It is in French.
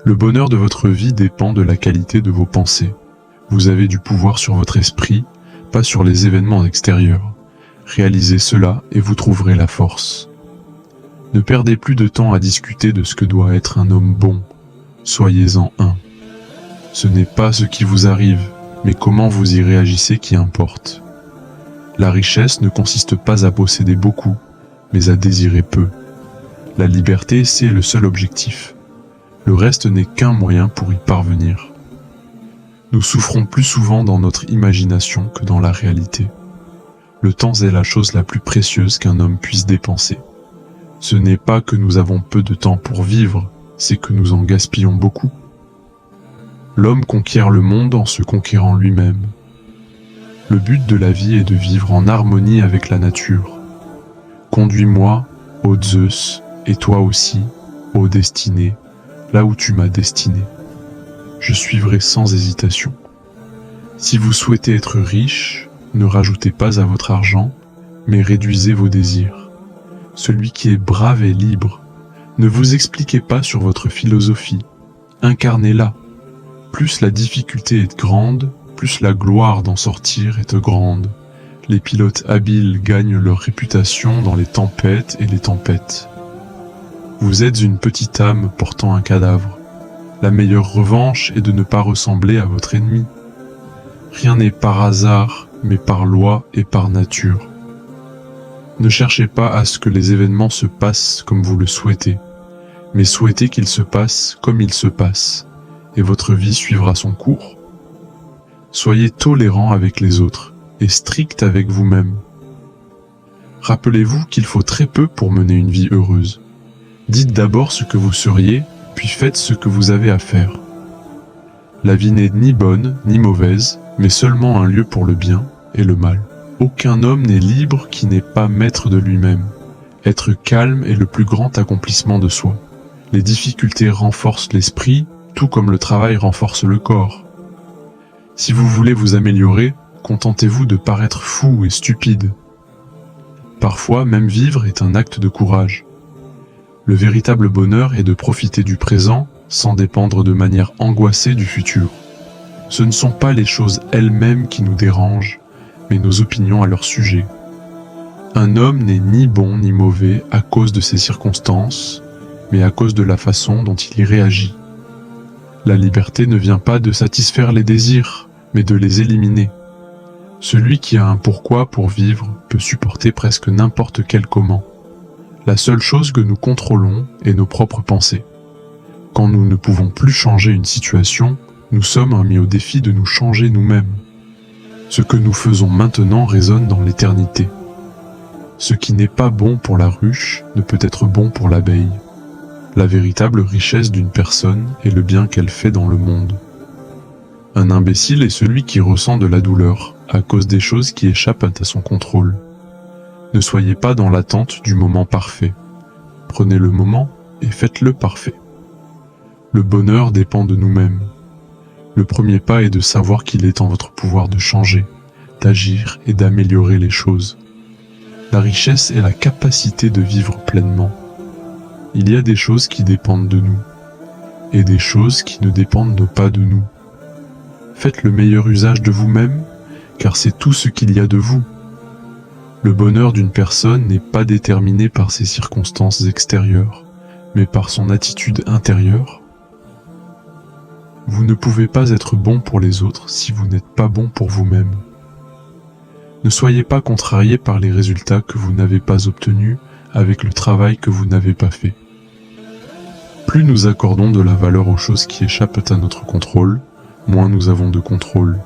Le bonheur de votre vie dépend de la qualité de vos pensées. Vous avez du pouvoir sur votre esprit, pas sur les événements extérieurs. Réalisez cela et vous trouverez la force. Ne perdez plus de temps à discuter de ce que doit être un homme bon. Soyez-en un. Ce n'est pas ce qui vous arrive, mais comment vous y réagissez qui importe. La richesse ne consiste pas à posséder beaucoup, mais à désirer peu. La liberté, c'est le seul objectif. Le reste n'est qu'un moyen pour y parvenir. Nous souffrons plus souvent dans notre imagination que dans la réalité. Le temps est la chose la plus précieuse qu'un homme puisse dépenser. Ce n'est pas que nous avons peu de temps pour vivre, c'est que nous en gaspillons beaucoup. L'homme conquiert le monde en se conquérant lui-même. Le but de la vie est de vivre en harmonie avec la nature. Conduis-moi, ô Zeus, et toi aussi, ô destinée, là où tu m'as destiné. Je suivrai sans hésitation. Si vous souhaitez être riche, ne rajoutez pas à votre argent, mais réduisez vos désirs. Celui qui est brave est libre. Ne vous expliquez pas sur votre philosophie. Incarnez-la. Plus la difficulté est grande, plus la gloire d'en sortir est grande. Les pilotes habiles gagnent leur réputation dans les tempêtes et les tempêtes. Vous êtes une petite âme portant un cadavre. La meilleure revanche est de ne pas ressembler à votre ennemi. Rien n'est par hasard, mais par loi et par nature. Ne cherchez pas à ce que les événements se passent comme vous le souhaitez, mais souhaitez qu'ils se passent comme ils se passent, et votre vie suivra son cours. Soyez tolérant avec les autres, et strict avec vous-même. Rappelez-vous qu'il faut très peu pour mener une vie heureuse. Dites d'abord ce que vous seriez, puis faites ce que vous avez à faire. La vie n'est ni bonne, ni mauvaise, mais seulement un lieu pour le bien et le mal. Aucun homme n'est libre qui n'est pas maître de lui-même. Être calme est le plus grand accomplissement de soi. Les difficultés renforcent l'esprit, tout comme le travail renforce le corps. Si vous voulez vous améliorer, contentez-vous de paraître fou et stupide. Parfois, même vivre est un acte de courage. Le véritable bonheur est de profiter du présent sans dépendre de manière angoissée du futur. Ce ne sont pas les choses elles-mêmes qui nous dérangent, mais nos opinions à leur sujet. Un homme n'est ni bon ni mauvais à cause de ses circonstances, mais à cause de la façon dont il y réagit. La liberté ne vient pas de satisfaire les désirs, mais de les éliminer. Celui qui a un pourquoi pour vivre peut supporter presque n'importe quel comment. La seule chose que nous contrôlons est nos propres pensées. Quand nous ne pouvons plus changer une situation, nous sommes mis au défi de nous changer nous-mêmes. Ce que nous faisons maintenant résonne dans l'éternité. Ce qui n'est pas bon pour la ruche ne peut être bon pour l'abeille. La véritable richesse d'une personne est le bien qu'elle fait dans le monde. Un imbécile est celui qui ressent de la douleur à cause des choses qui échappent à son contrôle. Ne soyez pas dans l'attente du moment parfait. Prenez le moment et faites-le parfait. Le bonheur dépend de nous-mêmes. Le premier pas est de savoir qu'il est en votre pouvoir de changer, d'agir et d'améliorer les choses. La richesse est la capacité de vivre pleinement. Il y a des choses qui dépendent de nous, et des choses qui ne dépendent pas de nous. Faites le meilleur usage de vous-même, car c'est tout ce qu'il y a de vous. Le bonheur d'une personne n'est pas déterminé par ses circonstances extérieures, mais par son attitude intérieure. Vous ne pouvez pas être bon pour les autres si vous n'êtes pas bon pour vous-même. Ne soyez pas contrarié par les résultats que vous n'avez pas obtenus avec le travail que vous n'avez pas fait. Plus nous accordons de la valeur aux choses qui échappent à notre contrôle, moins nous avons de contrôle.